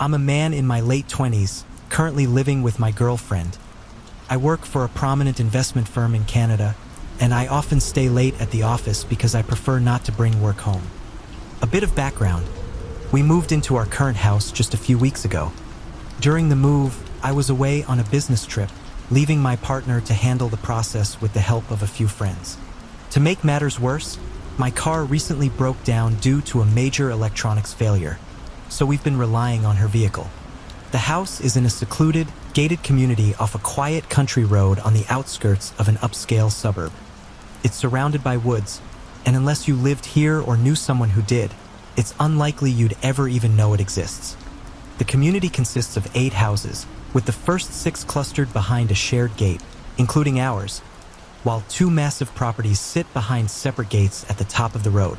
I'm a man in my late 20s, currently living with my girlfriend. I work for a prominent investment firm in Canada, and I often stay late at the office because I prefer not to bring work home. A bit of background. We moved into our current house just a few weeks ago. During the move, I was away on a business trip, leaving my partner to handle the process with the help of a few friends. To make matters worse, my car recently broke down due to a major electronics failure, so we've been relying on her vehicle. The house is in a secluded, gated community off a quiet country road on the outskirts of an upscale suburb. It's surrounded by woods, and unless you lived here or knew someone who did, it's unlikely you'd ever even know it exists. The community consists of 8 houses, with the first 6 clustered behind a shared gate, including ours, while 2 massive properties sit behind separate gates at the top of the road.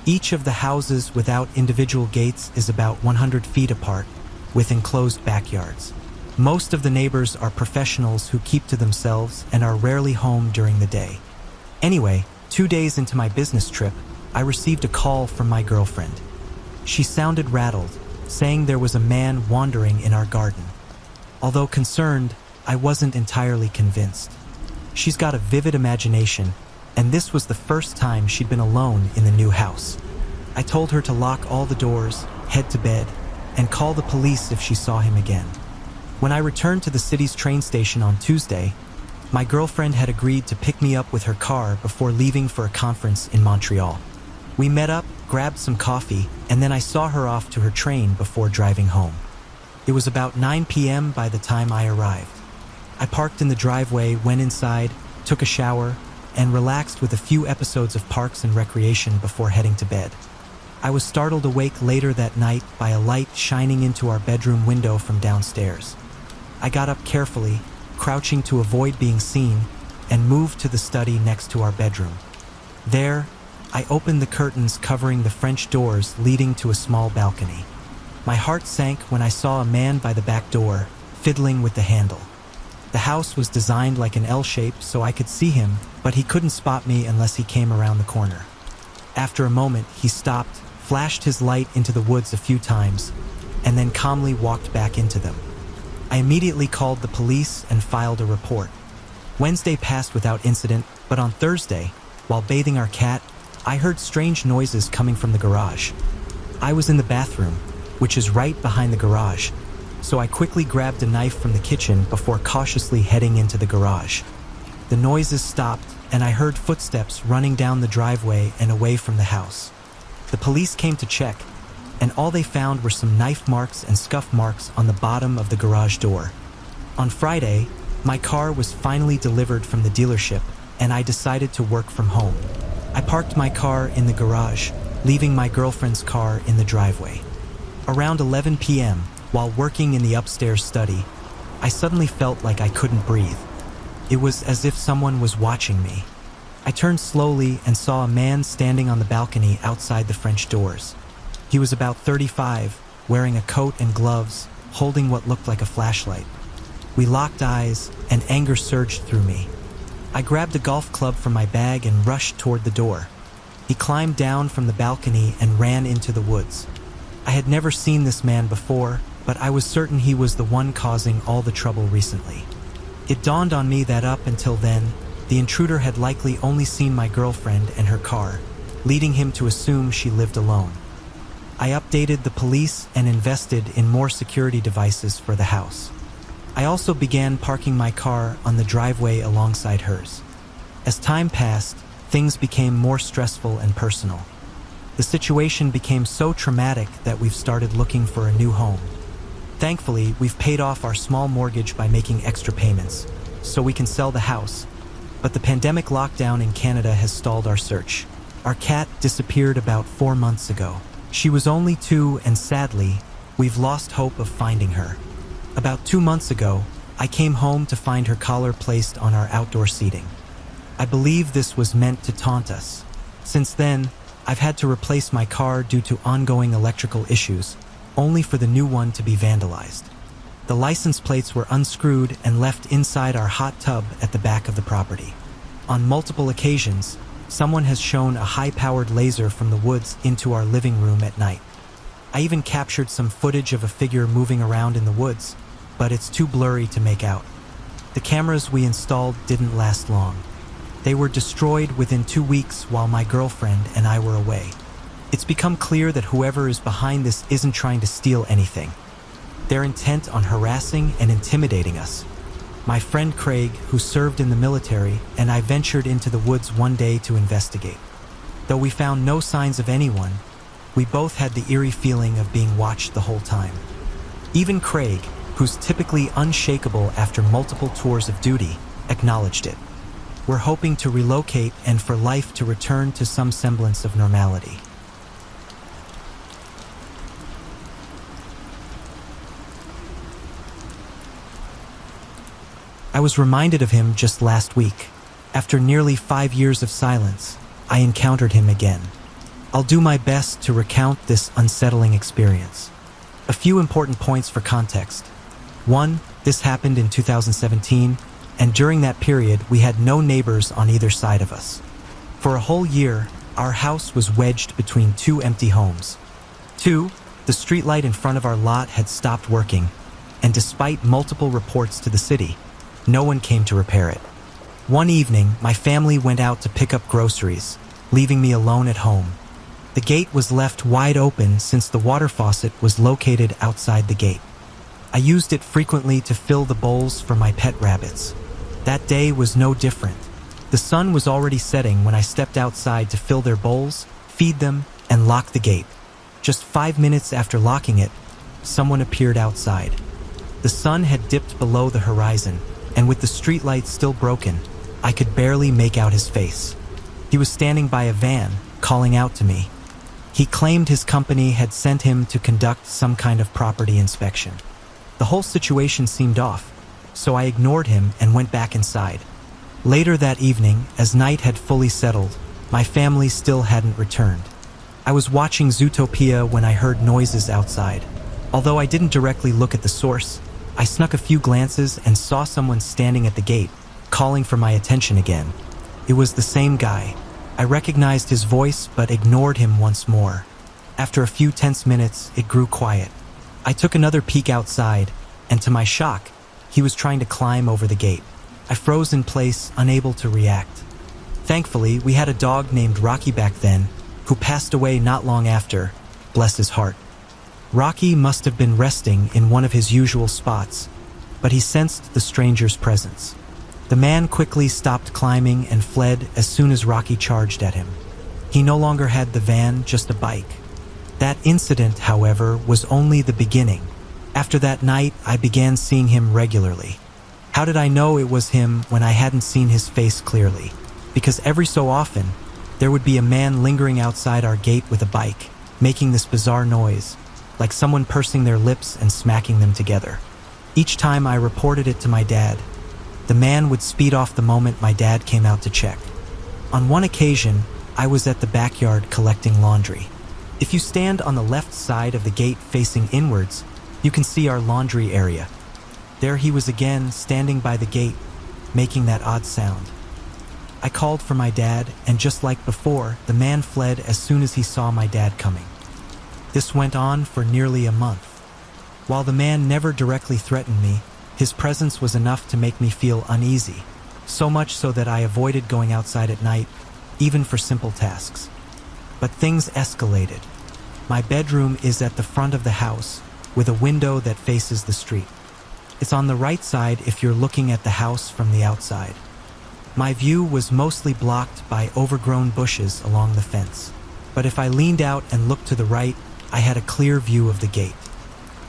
Each of the houses without individual gates is about 100 feet apart, with enclosed backyards. Most of the neighbors are professionals who keep to themselves and are rarely home during the day. Anyway, 2 days into my business trip, I received a call from my girlfriend. She sounded rattled, saying there was a man wandering in our garden. Although concerned, I wasn't entirely convinced. She's got a vivid imagination, and this was the first time she'd been alone in the new house. I told her to lock all the doors, head to bed, and call the police if she saw him again. When I returned to the city's train station on Tuesday, my girlfriend had agreed to pick me up with her car before leaving for a conference in Montreal. We met up, grabbed some coffee, and then I saw her off to her train before driving home. It was about 9 p.m. by the time I arrived. I parked in the driveway, went inside, took a shower, and relaxed with a few episodes of Parks and Recreation before heading to bed. I was startled awake later that night by a light shining into our bedroom window from downstairs. I got up carefully, crouching to avoid being seen, and moved to the study next to our bedroom. There, I opened the curtains covering the French doors leading to a small balcony. My heart sank when I saw a man by the back door, fiddling with the handle. The house was designed like an L shape so I could see him, but he couldn't spot me unless he came around the corner. After a moment, he stopped, flashed his light into the woods a few times, and then calmly walked back into them. I immediately called the police and filed a report. Wednesday passed without incident, but on Thursday, while bathing our cat, I heard strange noises coming from the garage. I was in the bathroom, which is right behind the garage, so I quickly grabbed a knife from the kitchen before cautiously heading into the garage. The noises stopped, and I heard footsteps running down the driveway and away from the house. The police came to check, and all they found were some knife marks and scuff marks on the bottom of the garage door. On Friday, my car was finally delivered from the dealership, and I decided to work from home. I parked my car in the garage, leaving my girlfriend's car in the driveway. Around 11 p.m., while working in the upstairs study, I suddenly felt like I couldn't breathe. It was as if someone was watching me. I turned slowly and saw a man standing on the balcony outside the French doors. He was about 35, wearing a coat and gloves, holding what looked like a flashlight. We locked eyes, and anger surged through me. I grabbed a golf club from my bag and rushed toward the door. He climbed down from the balcony and ran into the woods. I had never seen this man before, but I was certain he was the one causing all the trouble recently. It dawned on me that up until then, the intruder had likely only seen my girlfriend and her car, leading him to assume she lived alone. I updated the police and invested in more security devices for the house. I also began parking my car on the driveway alongside hers. As time passed, things became more stressful and personal. The situation became so traumatic that we've started looking for a new home. Thankfully, we've paid off our small mortgage by making extra payments, so we can sell the house. But the pandemic lockdown in Canada has stalled our search. Our cat disappeared about 4 months ago. She was only 2, and sadly, we've lost hope of finding her. About 2 months ago, I came home to find her collar placed on our outdoor seating. I believe this was meant to taunt us. Since then, I've had to replace my car due to ongoing electrical issues, only for the new one to be vandalized. The license plates were unscrewed and left inside our hot tub at the back of the property. On multiple occasions, someone has shown a high-powered laser from the woods into our living room at night. I even captured some footage of a figure moving around in the woods, but it's too blurry to make out. The cameras we installed didn't last long. They were destroyed within 2 weeks while my girlfriend and I were away. It's become clear that whoever is behind this isn't trying to steal anything. They're intent on harassing and intimidating us. My friend Craig, who served in the military, and I ventured into the woods one day to investigate. Though we found no signs of anyone, we both had the eerie feeling of being watched the whole time. Even Craig, who's typically unshakable after multiple tours of duty, acknowledged it. We're hoping to relocate and for life to return to some semblance of normality. I was reminded of him just last week. After nearly 5 years of silence, I encountered him again. I'll do my best to recount this unsettling experience. A few important points for context. 1, this happened in 2017, and during that period, we had no neighbors on either side of us. For a whole year, our house was wedged between 2 empty homes. 2, the streetlight in front of our lot had stopped working, and despite multiple reports to the city, no one came to repair it. One evening, my family went out to pick up groceries, leaving me alone at home. The gate was left wide open since the water faucet was located outside the gate. I used it frequently to fill the bowls for my pet rabbits. That day was no different. The sun was already setting when I stepped outside to fill their bowls, feed them, and lock the gate. Just 5 minutes after locking it, someone appeared outside. The sun had dipped below the horizon, and with the streetlight still broken, I could barely make out his face. He was standing by a van, calling out to me. He claimed his company had sent him to conduct some kind of property inspection. The whole situation seemed off, so I ignored him and went back inside. Later that evening, as night had fully settled, my family still hadn't returned. I was watching Zootopia when I heard noises outside. Although I didn't directly look at the source, I snuck a few glances and saw someone standing at the gate, calling for my attention again. It was the same guy. I recognized his voice but ignored him once more. After a few tense minutes, it grew quiet. I took another peek outside, and to my shock, he was trying to climb over the gate. I froze in place, unable to react. Thankfully, we had a dog named Rocky back then, who passed away not long after, bless his heart. Rocky must have been resting in one of his usual spots, but he sensed the stranger's presence. The man quickly stopped climbing and fled as soon as Rocky charged at him. He no longer had the van, just a bike. That incident, however, was only the beginning. After that night, I began seeing him regularly. How did I know it was him when I hadn't seen his face clearly? Because every so often, there would be a man lingering outside our gate with a bike, making this bizarre noise, like someone pursing their lips and smacking them together. Each time I reported it to my dad, the man would speed off the moment my dad came out to check. On one occasion, I was at the backyard collecting laundry. If you stand on the left side of the gate facing inwards, you can see our laundry area. There he was again, standing by the gate, making that odd sound. I called for my dad, and just like before, the man fled as soon as he saw my dad coming. This went on for nearly a month. While the man never directly threatened me, his presence was enough to make me feel uneasy, so much so that I avoided going outside at night, even for simple tasks. But things escalated. My bedroom is at the front of the house, with a window that faces the street. It's on the right side if you're looking at the house from the outside. My view was mostly blocked by overgrown bushes along the fence, but if I leaned out and looked to the right, I had a clear view of the gate.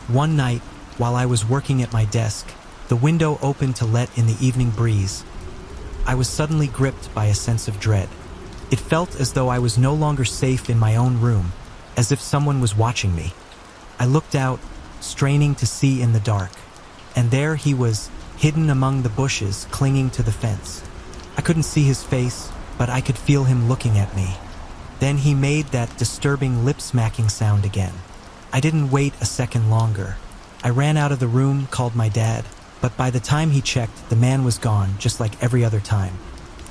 One night, while I was working at my desk, the window opened to let in the evening breeze. I was suddenly gripped by a sense of dread. It felt as though I was no longer safe in my own room, as if someone was watching me. I looked out, straining to see in the dark, and there he was, hidden among the bushes clinging to the fence. I couldn't see his face, but I could feel him looking at me. Then he made that disturbing lip-smacking sound again. I didn't wait a second longer. I ran out of the room, called my dad, but by the time he checked, the man was gone, just like every other time.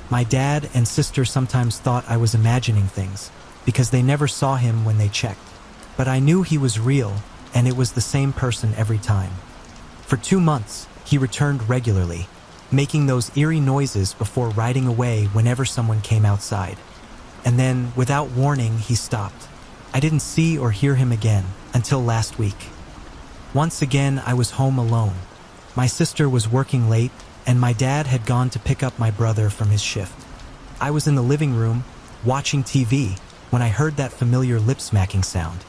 My dad and sister sometimes thought I was imagining things, because they never saw him when they checked. But I knew he was real, and it was the same person every time. For 2 months, he returned regularly, making those eerie noises before riding away whenever someone came outside. And then, without warning, he stopped. I didn't see or hear him again until last week. Once again, I was home alone. My sister was working late, and my dad had gone to pick up my brother from his shift. I was in the living room, watching TV, when I heard that familiar lip-smacking sound.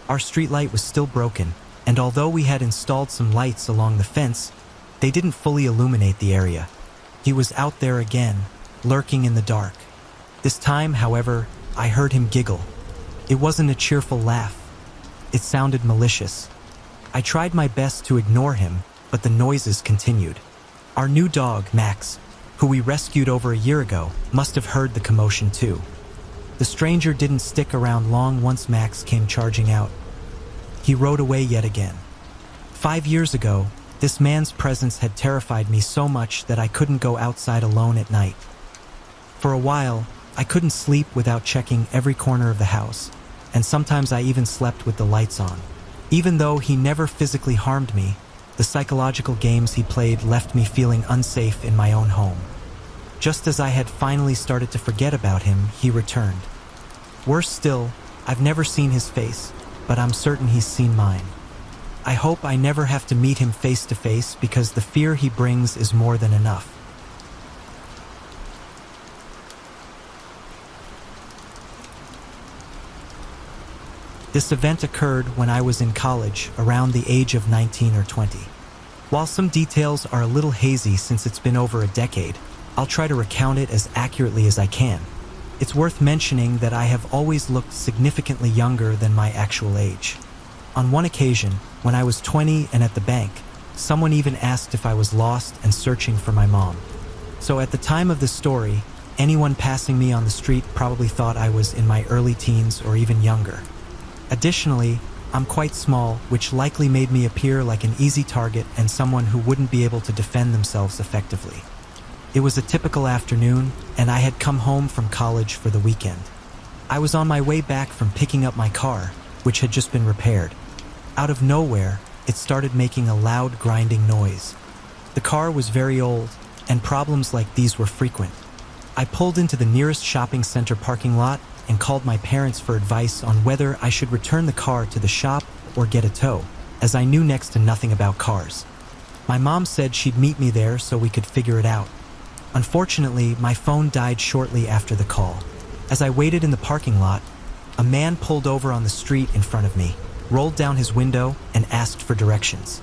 Our streetlight was still broken, and although we had installed some lights along the fence, they didn't fully illuminate the area. He was out there again, lurking in the dark. This time, however, I heard him giggle. It wasn't a cheerful laugh. It sounded malicious. I tried my best to ignore him, but the noises continued. Our new dog, Max, who we rescued over a year ago, must have heard the commotion too. The stranger didn't stick around long once Max came charging out. He rode away yet again. 5 years ago, this man's presence had terrified me so much that I couldn't go outside alone at night. For a while, I couldn't sleep without checking every corner of the house, and sometimes I even slept with the lights on. Even though he never physically harmed me, the psychological games he played left me feeling unsafe in my own home. Just as I had finally started to forget about him, he returned. Worse still, I've never seen his face, but I'm certain he's seen mine. I hope I never have to meet him face to face because the fear he brings is more than enough. This event occurred when I was in college, around the age of 19 or 20. While some details are a little hazy since it's been over a decade, I'll try to recount it as accurately as I can. It's worth mentioning that I have always looked significantly younger than my actual age. On one occasion, when I was 20 and at the bank, someone even asked if I was lost and searching for my mom. So at the time of this story, anyone passing me on the street probably thought I was in my early teens or even younger. Additionally, I'm quite small, which likely made me appear like an easy target and someone who wouldn't be able to defend themselves effectively. It was a typical afternoon, and I had come home from college for the weekend. I was on my way back from picking up my car, which had just been repaired. Out of nowhere, it started making a loud grinding noise. The car was very old, and problems like these were frequent. I pulled into the nearest shopping center parking lot and called my parents for advice on whether I should return the car to the shop or get a tow, as I knew next to nothing about cars. My mom said she'd meet me there so we could figure it out. Unfortunately, my phone died shortly after the call. As I waited in the parking lot, a man pulled over on the street in front of me, rolled down his window, and asked for directions.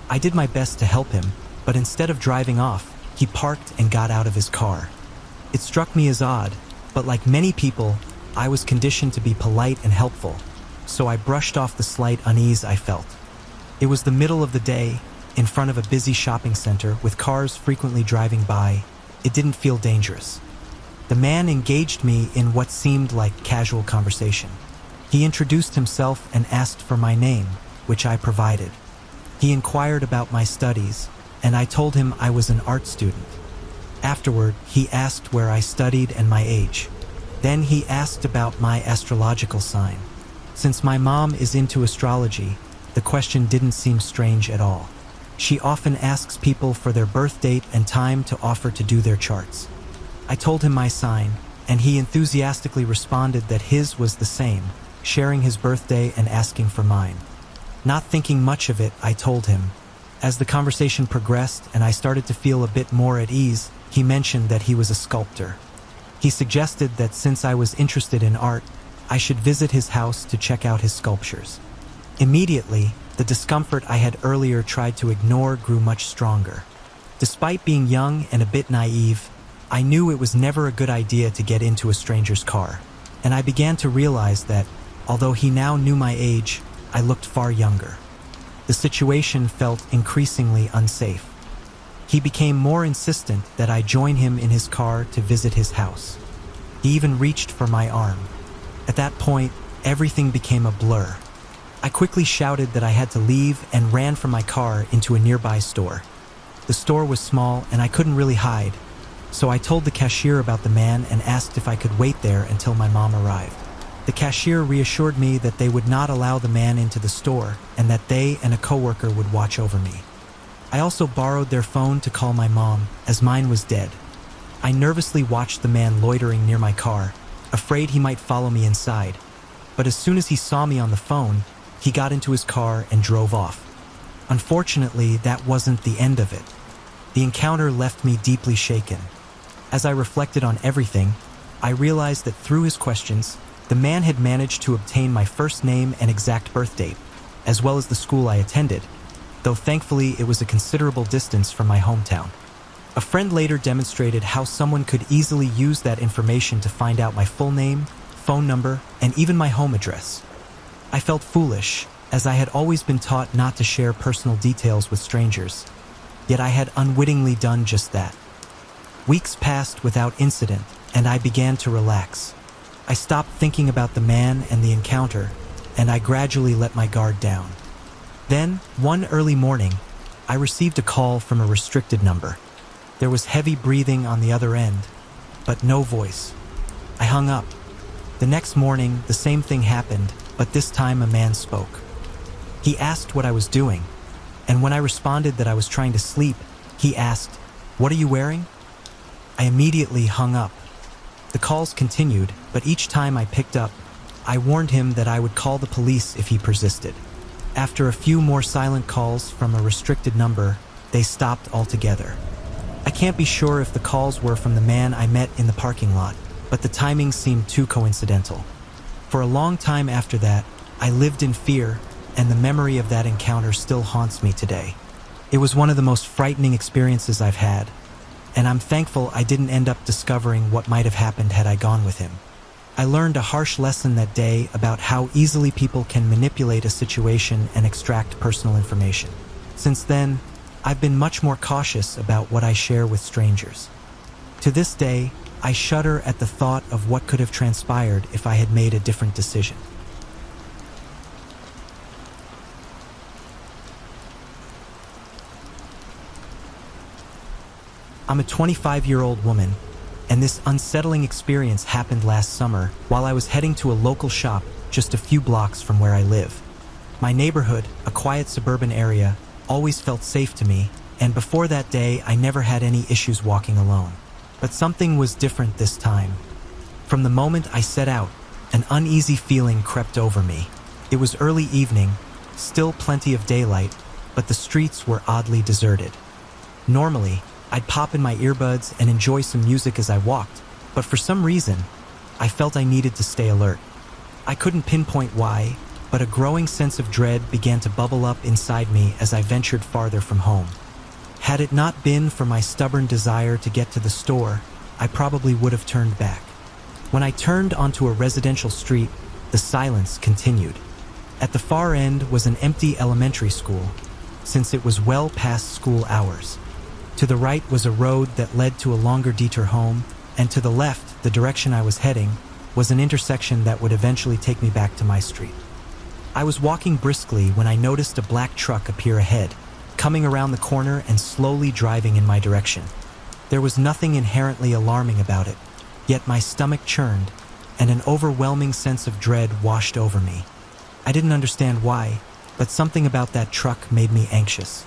I did my best to help him, but instead of driving off, he parked and got out of his car. It struck me as odd, but like many people, I was conditioned to be polite and helpful, so I brushed off the slight unease I felt. It was the middle of the day, in front of a busy shopping center with cars frequently driving by. It didn't feel dangerous. The man engaged me in what seemed like casual conversation. He introduced himself and asked for my name, which I provided. He inquired about my studies, and I told him I was an art student. Afterward, he asked where I studied and my age. Then he asked about my astrological sign. Since my mom is into astrology, the question didn't seem strange at all. She often asks people for their birth date and time to offer to do their charts. I told him my sign, and he enthusiastically responded that his was the same, sharing his birthday and asking for mine. Not thinking much of it, I told him. As the conversation progressed and I started to feel a bit more at ease, he mentioned that he was a sculptor. He suggested that since I was interested in art, I should visit his house to check out his sculptures. Immediately, the discomfort I had earlier tried to ignore grew much stronger. Despite being young and a bit naive, I knew it was never a good idea to get into a stranger's car, and I began to realize that, although he now knew my age, I looked far younger. The situation felt increasingly unsafe. He became more insistent that I join him in his car to visit his house. He even reached for my arm. At that point, everything became a blur. I quickly shouted that I had to leave and ran from my car into a nearby store. The store was small and I couldn't really hide, so I told the cashier about the man and asked if I could wait there until my mom arrived. The cashier reassured me that they would not allow the man into the store and that they and a coworker would watch over me. I also borrowed their phone to call my mom, as mine was dead. I nervously watched the man loitering near my car, afraid he might follow me inside. But as soon as he saw me on the phone, he got into his car and drove off. Unfortunately, that wasn't the end of it. The encounter left me deeply shaken. As I reflected on everything, I realized that through his questions, the man had managed to obtain my first name and exact birth date, as well as the school I attended, though thankfully it was a considerable distance from my hometown. A friend later demonstrated how someone could easily use that information to find out my full name, phone number, and even my home address. I felt foolish, as I had always been taught not to share personal details with strangers, yet I had unwittingly done just that. Weeks passed without incident, and I began to relax. I stopped thinking about the man and the encounter, and I gradually let my guard down. Then, one early morning, I received a call from a restricted number. There was heavy breathing on the other end, but no voice. I hung up. The next morning, the same thing happened, but this time a man spoke. He asked what I was doing, and when I responded that I was trying to sleep, he asked, "What are you wearing?" I immediately hung up. The calls continued, but each time I picked up, I warned him that I would call the police if he persisted. After a few more silent calls from a restricted number, they stopped altogether. I can't be sure if the calls were from the man I met in the parking lot, but the timing seemed too coincidental. For a long time after that, I lived in fear, and the memory of that encounter still haunts me today. It was one of the most frightening experiences I've had, and I'm thankful I didn't end up discovering what might have happened had I gone with him. I learned a harsh lesson that day about how easily people can manipulate a situation and extract personal information. Since then, I've been much more cautious about what I share with strangers. To this day, I shudder at the thought of what could have transpired if I had made a different decision. I'm a 25-year-old woman, and this unsettling experience happened last summer while I was heading to a local shop just a few blocks from where I live. My neighborhood, a quiet suburban area, always felt safe to me, and before that day I never had any issues walking alone. But something was different this time. From the moment I set out, an uneasy feeling crept over me. It was early evening, still plenty of daylight, but the streets were oddly deserted. Normally, I'd pop in my earbuds and enjoy some music as I walked, but for some reason, I felt I needed to stay alert. I couldn't pinpoint why, but a growing sense of dread began to bubble up inside me as I ventured farther from home. Had it not been for my stubborn desire to get to the store, I probably would have turned back. When I turned onto a residential street, the silence continued. At the far end was an empty elementary school, since it was well past school hours. To the right was a road that led to a longer detour home, and to the left, the direction I was heading, was an intersection that would eventually take me back to my street. I was walking briskly when I noticed a black truck appear ahead, coming around the corner and slowly driving in my direction. There was nothing inherently alarming about it, yet my stomach churned, and an overwhelming sense of dread washed over me. I didn't understand why, but something about that truck made me anxious.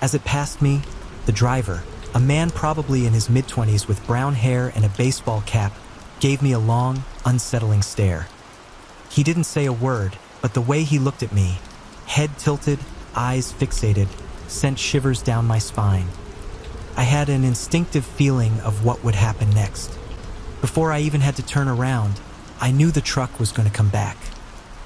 As it passed me, the driver, a man probably in his mid-20s with brown hair and a baseball cap, gave me a long, unsettling stare. He didn't say a word, but the way he looked at me, head tilted, eyes fixated, sent shivers down my spine. I had an instinctive feeling of what would happen next. Before I even had to turn around, I knew the truck was going to come back.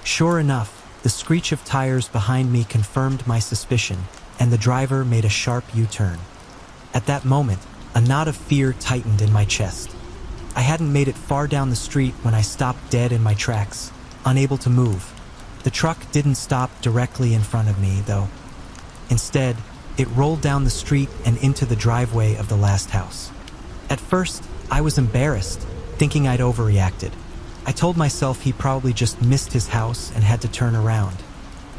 Sure enough, the screech of tires behind me confirmed my suspicion, and the driver made a sharp U-turn. At that moment, a knot of fear tightened in my chest. I hadn't made it far down the street when I stopped dead in my tracks, unable to move. The truck didn't stop directly in front of me, though. Instead, it rolled down the street and into the driveway of the last house. At first, I was embarrassed, thinking I'd overreacted. I told myself he probably just missed his house and had to turn around.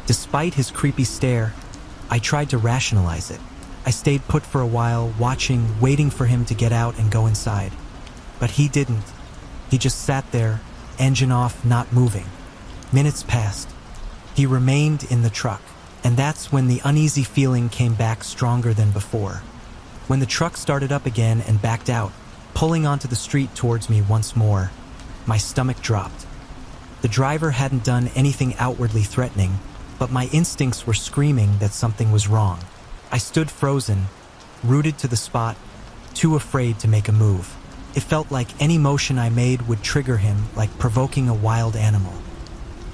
Despite his creepy stare, I tried to rationalize it. I stayed put for a while, waiting for him to get out and go inside. But he didn't. He just sat there, engine off, not moving. Minutes passed. He remained in the truck, and that's when the uneasy feeling came back stronger than before. When the truck started up again and backed out, pulling onto the street towards me once more, my stomach dropped. The driver hadn't done anything outwardly threatening, but my instincts were screaming that something was wrong. I stood frozen, rooted to the spot, too afraid to make a move. It felt like any motion I made would trigger him, like provoking a wild animal.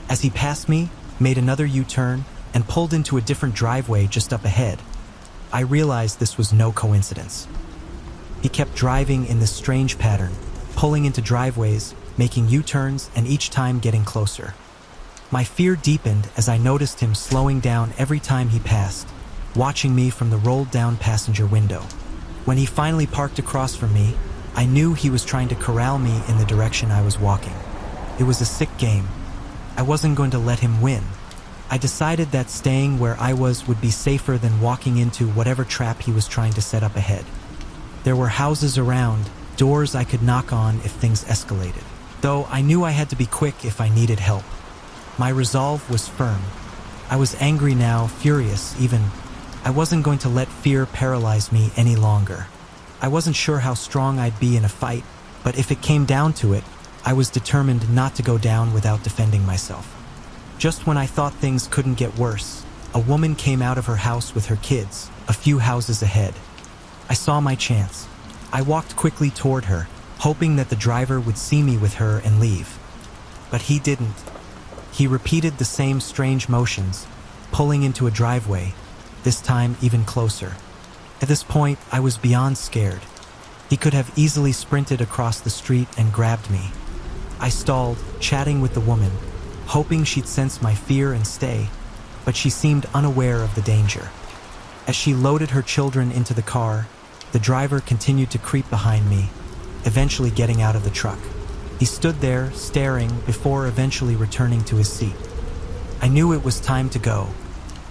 As he passed me, made another U-turn, and pulled into a different driveway just up ahead, I realized this was no coincidence. He kept driving in this strange pattern, pulling into driveways, making U-turns, and each time getting closer. My fear deepened as I noticed him slowing down every time he passed, watching me from the rolled-down passenger window. When he finally parked across from me, I knew he was trying to corral me in the direction I was walking. It was a sick game. I wasn't going to let him win. I decided that staying where I was would be safer than walking into whatever trap he was trying to set up ahead. There were houses around, doors I could knock on if things escalated, though I knew I had to be quick if I needed help. My resolve was firm. I was angry now, furious even. I wasn't going to let fear paralyze me any longer. I wasn't sure how strong I'd be in a fight, but if it came down to it, I was determined not to go down without defending myself. Just when I thought things couldn't get worse, a woman came out of her house with her kids, a few houses ahead. I saw my chance. I walked quickly toward her, hoping that the driver would see me with her and leave. But he didn't. He repeated the same strange motions, pulling into a driveway, this time even closer. At this point, I was beyond scared. He could have easily sprinted across the street and grabbed me. I stalled, chatting with the woman, hoping she'd sense my fear and stay, but she seemed unaware of the danger. As she loaded her children into the car, the driver continued to creep behind me, eventually getting out of the truck. He stood there, staring, before eventually returning to his seat. I knew it was time to go.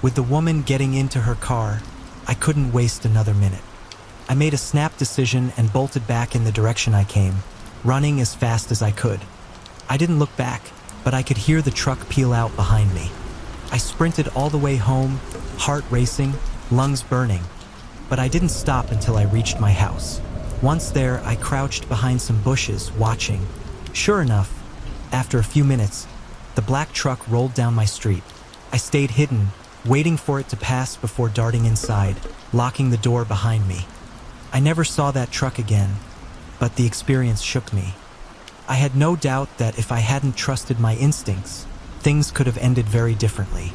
With the woman getting into her car, I couldn't waste another minute. I made a snap decision and bolted back in the direction I came, running as fast as I could. I didn't look back, but I could hear the truck peel out behind me. I sprinted all the way home, heart racing, lungs burning, but I didn't stop until I reached my house. Once there, I crouched behind some bushes, watching. Sure enough, after a few minutes, the black truck rolled down my street. I stayed hidden, waiting for it to pass before darting inside, locking the door behind me. I never saw that truck again, but the experience shook me. I had no doubt that if I hadn't trusted my instincts, things could have ended very differently.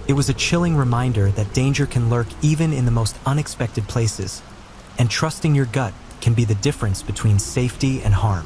It was a chilling reminder that danger can lurk even in the most unexpected places, and trusting your gut can be the difference between safety and harm.